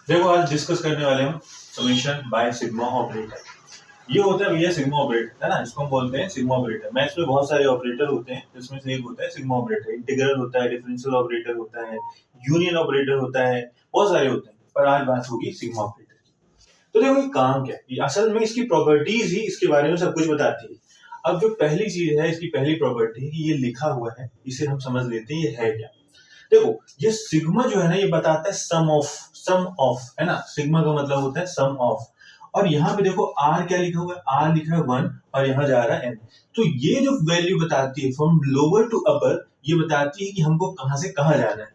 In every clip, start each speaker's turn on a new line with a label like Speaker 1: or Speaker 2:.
Speaker 1: देखो आज डिस्कस करने वाले हम समेशन बाय सिग्मा ऑपरेटर। ये होता है भैया सिग्मा ऑपरेटर, है ना, इसको हम बोलते हैं सिग्मा ऑपरेटर। मैथ्स में बहुत सारे ऑपरेटर होते हैं, जिसमें से एक होता है सिग्मा ऑपरेटर। इंटीग्रल होता है, डिफरेंशियल ऑपरेटर होता है, यूनियन ऑपरेटर होता है, बहुत सारे होते हैं, पर आज बात होगी सिग्मा ऑपरेटर की। तो देखो ये काम क्या है, ये असल में इसकी प्रॉपर्टीज ही इसके बारे में सब कुछ बताती है। अब जो पहली चीज है, इसकी पहली प्रॉपर्टी है कि ये लिखा हुआ है, इसे हम समझ लेते हैं ये है क्या। देखो ये सिग्मा जो है ना, ये बताता है सम ऑफ, है ना, सिग्मा का मतलब होता है सम ऑफ। और यहाँ पे देखो आर क्या लिखा हुआ है, आर लिखा है 1 और यहाँ जा रहा है एन। तो ये जो वैल्यू बताती है फ्रॉम लोअर टू अपर, ये बताती है कि हमको कहां से कहां जाना है।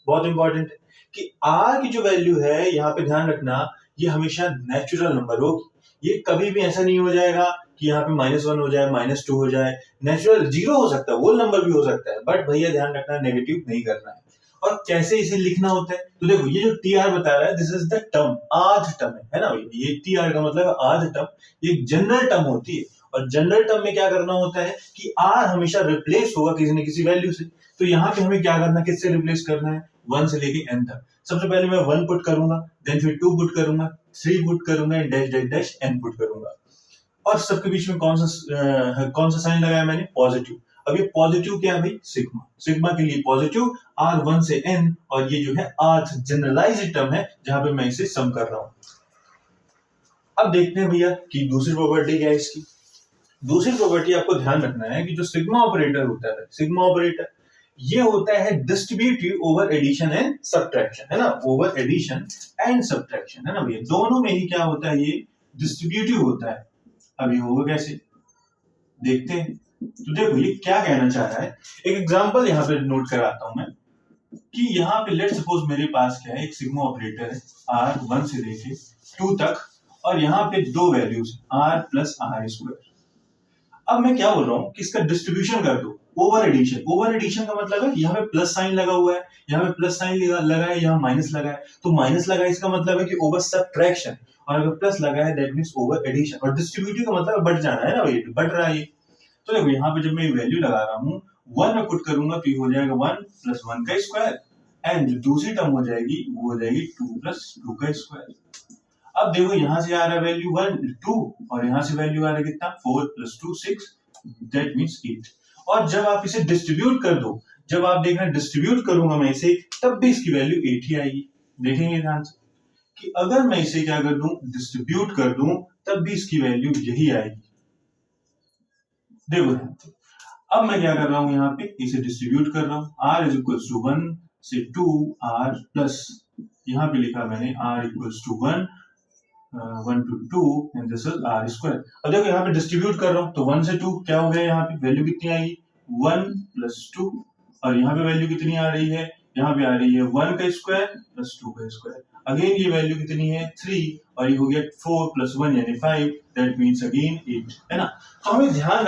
Speaker 1: बहुत इंपॉर्टेंट है कि आर की जो वैल्यू है, यहाँ पे ध्यान रखना, ये हमेशा नेचुरल नंबर होगी। ये कभी भी ऐसा नहीं हो जाएगा कि यहाँ पे -1 हो जाए, -2 हो जाए। नेचुरल 0 हो सकता है, वो नंबर भी हो सकता है, बट भैया ध्यान रखना नेगेटिव नहीं करना है। और कैसे इसे लिखना होता है, तो देखो ये जो टी आर बता रहा है, दिस इज द टर्म, आध टर्म है ना भाई। ये टी आर का मतलब है आध टर्म, ये जनरल टर्म होती है। और जनरल टर्म में क्या करना होता है कि आर हमेशा रिप्लेस होगा किसी न किसी वैल्यू से। तो यहाँ पे हमें क्या करना है, किससे रिप्लेस करना है, 1 से लेके n तक। सबसे पहले मैं 1 पुट करूंगा, देन फिर 2 पुट करूंगा, 3 पुट करूंगा, dash dash dash n put करूंगा। और सबके बीच में कौन सा साइन लगाया मैंने, पॉजिटिव। अब ये पॉजिटिव क्या है भाई, सिग्मा। सिग्मा के लिए पॉजिटिव, r1 से n, और ये जो है आर्थ जनरलाइज्ड टर्म है, जहां पे मैं इसे सम कर रहा हूं। अब देखते हैं भैया कि दूसरी प्रॉपर्टी क्या है इसकी। दूसरी प्रॉपर्टी आपको ध्यान रखना है कि जो सिग्मा ऑपरेटर होता है, सिग्मा ऑपरेटर ये होता है distributive over addition and subtraction, है ना, ओवर एडिशन एंड सब्ट्रैक्शन, है ना भैया, दोनों में ही क्या होता है, ये डिस्ट्रीब्यूटिव होता है। अब ये होगा कैसे, देखते हैं। तो देखो ये क्या कहना चाह रहा है, एक एग्जांपल यहाँ पे नोट कराता हूं मैं कि यहाँ पे लेट सपोज मेरे पास क्या है, एक सिग्मा ऑपरेटर है r1 से लेके 2 तक, और यहाँ पे दो values r plus R square. अब मैं क्या बोल रहा हूँ कि इसका डिस्ट्रीब्यूशन कर दो, ओवर एडिशन। ओवर एडिशन का मतलब है यहाँ पे प्लस साइन लगा हुआ है, यहाँ पे प्लस साइन लगा है, यहाँ माइनस लगा है। तो माइनस लगा है इसका मतलब है कि ओवर सब्ट्रैक्शन, और अगर प्लस लगा है दैट मींस ओवर एडिशन। और डिस्ट्रीब्यूटिव का मतलब बढ़ जाना है ना भाई, बढ़ रहा है ये। तो देखो यहाँ पे जब मैं वैल्यू लगा रहा हूँ, 1 में पुट करूंगा तो ये हो जाएगा 1 प्लस 1 का स्क्वायर, एंड जो दूसरी टर्म हो जाएगी वो हो जाएगी 2 प्लस 2 का स्क्वायर। अब देखो यहाँ से आ रहा है वैल्यू 1 2, और यहाँ से वैल्यू आ रहा है कितना, 4 प्लस 2 6, दैट मींस 8। और जब आप इसे डिस्ट्रीब्यूट कर दो, जब आप देखना डिस्ट्रीब्यूट करूंगा मैं इसे, तब भी इसकी वैल्यू 8 ही आएगी। देखेंगे ध्यान से कि अगर मैं इसे क्या कर दूं, डिस्ट्रीब्यूट कर दूं, तब भी इसकी वैल्यू यही आएगी। देखो अब मैं क्या कर रहा हूं, यहाँ पे इसे डिस्ट्रीब्यूट कर रहा हूं। r इज इक्वल टू 1 से 2 r प्लस, यहाँ पे लिखा मैंने r equal to 1 1 to 2 and this is r square. अब देखो यहाँ पे डिस्ट्रीब्यूट कर रहा हूँ, तो 1 से 2 क्या हो गया, यहाँ पे वैल्यू कितनी आएगी, 1 प्लस 2, और यहाँ पे वैल्यू कितनी आ रही है, यहाँ पे आ रही है 1 का स्क्वायर प्लस 2 का स्क्वायर। अगेन ये वैल्यू कितनी है, 3, और ये हो गया 4 प्लस 1 यानी 5, दैट मींस अगेन 8, है ना। तो हमें ध्यान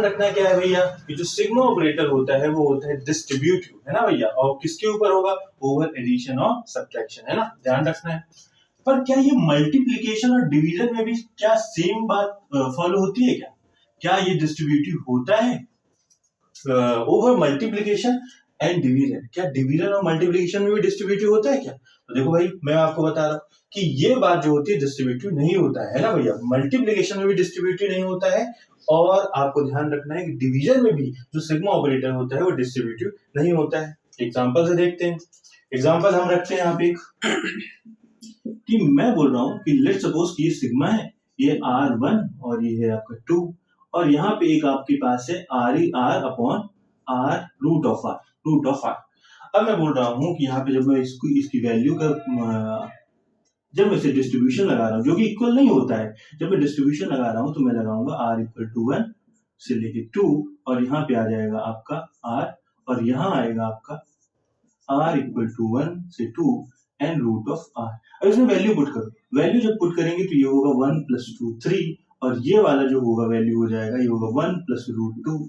Speaker 1: रखना क्या है भैया, कि जो सिग्मा ऑपरेटर होता है वो होता है डिस्ट्रीब्यूटिव, है ना भैया, और किसके ऊपर होगा, ओवर एडिशन और सब्ट्रैक्शन, है ना, ध्यान रखना है। पर क्या ये मल्टीप्लिकेशन और डिवीजन में भी क्या सेम बात फॉलो होती है क्या, क्या ये डिस्ट्रीब्यूटिव होता है ओवर मल्टीप्लिकेशन एंड डिवीजन, क्या डिवीजन और मल्टीप्लिकेशन में भी डिस्ट्रीब्यूटिव होता है क्या। तो देखो भाई मैं आपको बता रहा हूँ कि ये बात जो होती है डिस्ट्रीब्यूटिव नहीं होता है ना भैया, मल्टीप्लिकेशन में भी डिस्ट्रीब्यूटिव नहीं होता है, और आपको ध्यान रखना है कि डिवीजन में भी जो सिग्मा ऑपरेटर होता है वो डिस्ट्रीब्यूटिव नहीं होता है। एग्जाम्पल से देखते हैं, एग्जाम्पल हम रखते हैं यहाँ पे कि मैं बोल रहा हूँ कि लेट सपोज कि ये सिग्मा है, ये r1 और ये है आपका 2, और यहाँ पे एक आपके पास है r upon r root of r। अब मैं बोल रहा हूँ कि यहाँ पे जब मैं इसकी वैल्यू का जब मैं इसे डिस्ट्रीब्यूशन लगा रहा हूँ, जो कि इक्वल नहीं होता है, जब मैं डिस्ट्रीब्यूशन लगा रहा हूँ तो मैं लगाऊंगा r इक्वल टू 1 से लेके 2, और यहाँ पे आ जाएगा आपका r, और यहाँ आएगा आपका r इक्वल टू 1 से 2 एंड रूट ऑफ r। अब इसमें वैल्यू पुट करो, वैल्यू जब पुट करेंगे तो ये होगा 1 प्लस 2 3, और ये वाला जो होगा वैल्यू हो जाएगा, ये होगा 1 plus root 2,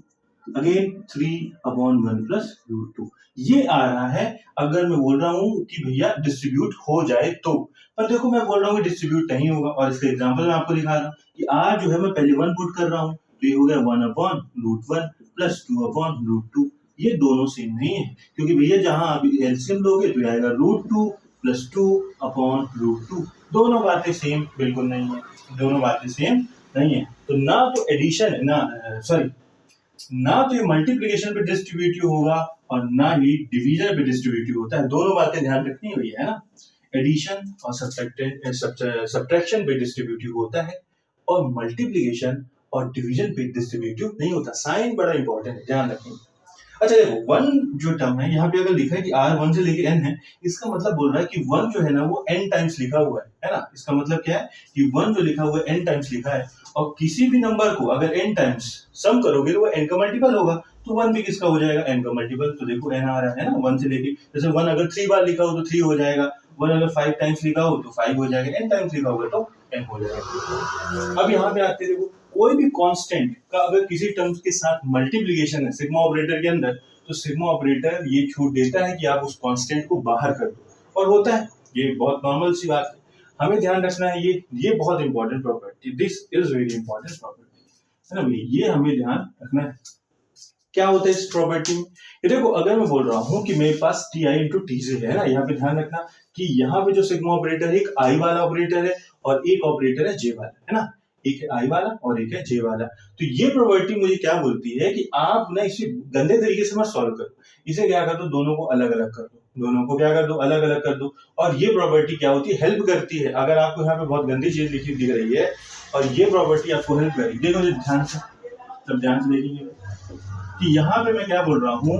Speaker 1: again 3 upon 1 plus root 2। ये आ रहा है अगर मैं बोल रहा हूँ कि भैया डिस्ट्रीब्यूट हो जाए तो। पर देखो मैं बोल रहा हूँ कि डिस्ट्रीब्यूट नहीं होगा, और इसका एग्जांपल मैं आपको दिखा रहा हूँ कि r जो है मैं पहले 1 पुट कर रहा हूँ, तो ये हो गया 1 upon root 1 plus 2 upon root 2। ये दोनों सेम नहीं है, क्योंकि भैया जहां आप एलसीएम लोगे तो आएगा रूट 2 प्लस 2/√2। दोनों बातें सेम बिल्कुल नहीं है, दोनों बातें सेम नहीं है। तो ना तो एडिशन ना तो ये मल्टीप्लिकेशन पे डिस्ट्रीब्यूटिव होगा और ना ही डिवीजन पे डिस्ट्रीब्यूटिव होता है। दोनों बातें ध्यान रखनी हुई है ना। एडिशन और सब्ट्रैक्शन पे डिस्ट्रीब्यूटिव होता है और मल्टीप्लिकेशन और डिवीजन पे डिस्ट्रीब्यूटिव नहीं होता। साइन बड़ा इंपॉर्टेंट है, ध्यान रखें। अच्छा देखो, वन जो टर्म है यहाँ पे अगर लिखा है कि r 1 से लेके n है, इसका मतलब बोल रहा है कि वन जो है ना वो n टाइम्स लिखा हुआ है ना। इसका मतलब क्या है कि वन जो लिखा हुआ है n टाइम्स लिखा है, और किसी भी नंबर को अगर n टाइम्स सम करोगे तो वो n का मल्टीपल होगा, तो वन भी किसका हो जाएगा, n का मल्टीपल। तो देखो n आ रहा है ना वन से लेके, जैसे वन अगर 3 बार लिखा हो तो 3 हो जाएगा, वन अगर 5 टाइम्स लिखा हो तो 5 हो जाएगा, n टाइम्स लिखा होगा तो n हो जाएगा। अब यहाँ पे आते देखो, कोई भी कांस्टेंट का अगर किसी टर्म्स के साथ मल्टीप्लिकेशन है सिग्मा ऑपरेटर के अंदर, तो सिग्मा ऑपरेटर ये छूट देता है कि आप उस कांस्टेंट को बाहर कर दो, और होता है, ये बहुत नॉर्मल सी बात है। हमें ध्यान रखना है, ये बहुत important property, this is very important property, है ना, ये हमें ध्यान रखना है। क्या होता है इस प्रॉपर्टी में, ये देखो, अगर मैं बोल रहा हूँ कि मेरे पास ti इंटू टी से है ना, यहाँ पे ध्यान रखना कि यहाँ पे जो सिग्मा ऑपरेटर है एक आई वाला ऑपरेटर है और एक ऑपरेटर है जे वाला, है ना, एक है आई वाला और एक है जे वाला। तो ये प्रॉपर्टी मुझे क्या बोलती है कि आप ना इसे गंदे तरीके से मत सॉल्व करो, इसे क्या कर दो, दोनों को अलग अलग कर दो, दोनों को क्या कर दो, अलग अलग कर दो। और ये प्रॉपर्टी क्या होती है, हेल्प करती है। अगर आपको यहाँ पे बहुत गंदी चीज लिखी दिख रही है और ये प्रॉपर्टी आपको हेल्प करेगी, देखो ध्यान से, सब ध्यान से देखेंगे कि यहाँ पे मैं क्या बोल रहा हूँ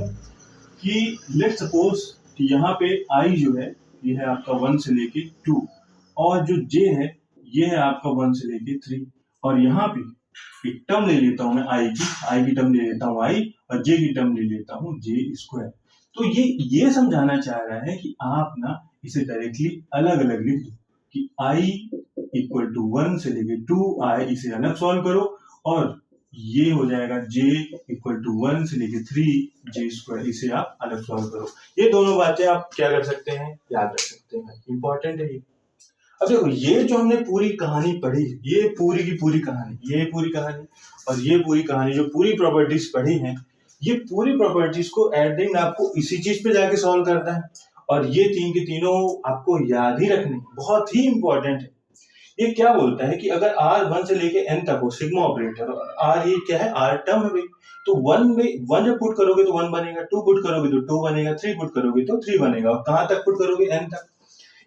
Speaker 1: कि लेट्स सपोज कि यहाँ पे i जो है ये है आपका 1 से लेके 2, और जो j है ये है आपका 1 से लेके 3, और यहाँ पे एक टर्म ले लेता हूँ मैं i की टर्म ले लेता हूँ i, और j की टर्म ले लेता हूँ j²। तो ये समझाना चाह रहा है कि आप ना इसे डायरेक्टली अलग अलग लिख दो कि i = 1 से लेके 2i, इसे अलग सॉल्व करो, और ये हो जाएगा j = 1 से लेके 3j², इसे आप अलग सॉल्व करो। ये दोनों बातें आप क्या कर सकते हैं, याद रख सकते हैं, इंपॉर्टेंट है ये। अब देखो, ये जो हमने पूरी कहानी पढ़ी, ये पूरी की पूरी कहानी, ये पूरी कहानी और ये पूरी कहानी, जो पूरी प्रॉपर्टीज पढ़ी हैं, ये पूरी प्रॉपर्टीज को एट द एंड आपको इसी चीज पे जाके सॉल्व करना है, और ये तीन के तीनों आपको याद ही रखने, बहुत ही इंपॉर्टेंट है। ये क्या बोलता है कि अगर r 1 से लेके n तक हो सिग्मा ऑपरेटर, और r ये क्या है, r टर्म है भाई, तो 1 में 1 जब पुट करोगे तो 1 बनेगा, 2 पुट करोगे तो 2 बनेगा, 3 पुट करोगे तो 3 बनेगा, और कहां तक पुट करोगे, n तक।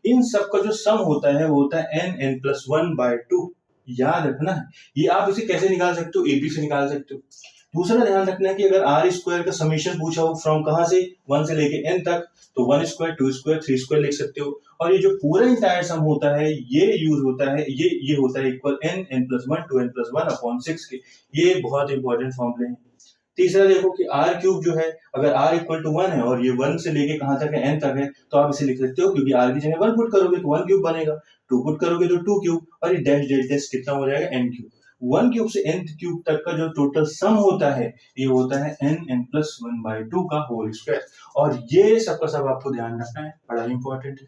Speaker 1: इन सब का जो सम होता है वो होता है n+1/2। याद रखना है, ये आप इसे कैसे निकाल सकते हो, ab से निकाल सकते हो। दूसरा ध्यान रखना है कि अगर r² का समीशन पूछा हो फ्रॉम कहां से, 1 से लेके n तक, तो 1², 2², 3² लिख सकते हो। और ये जो पूरा इंटायर सम होता है ये यूज होता है, ये होता है इक्वल n+1 to n+1/6 के। ये बहुत इंपॉर्टेंट फॉर्मूले हैं। तीसरा देखो कि r³ जो है, अगर r = 1 है और ये 1 से लेके कहां तक है, n तक है, तो आप इसे लिख सकते हो, क्योंकि r की जगह 1 पुट करोगे तो 1³ बनेगा, 2 पुट करोगे तो 2³ और ये डैश डैश डैश कितना हो जाएगा, n³। 1³ से n³ तक का जो टोटल सम होता है ये होता है n+1/2 का होल स्क्वायर। और ये सबका सब आपको ध्यान रखना है, बड़ा इंपॉर्टेंट है।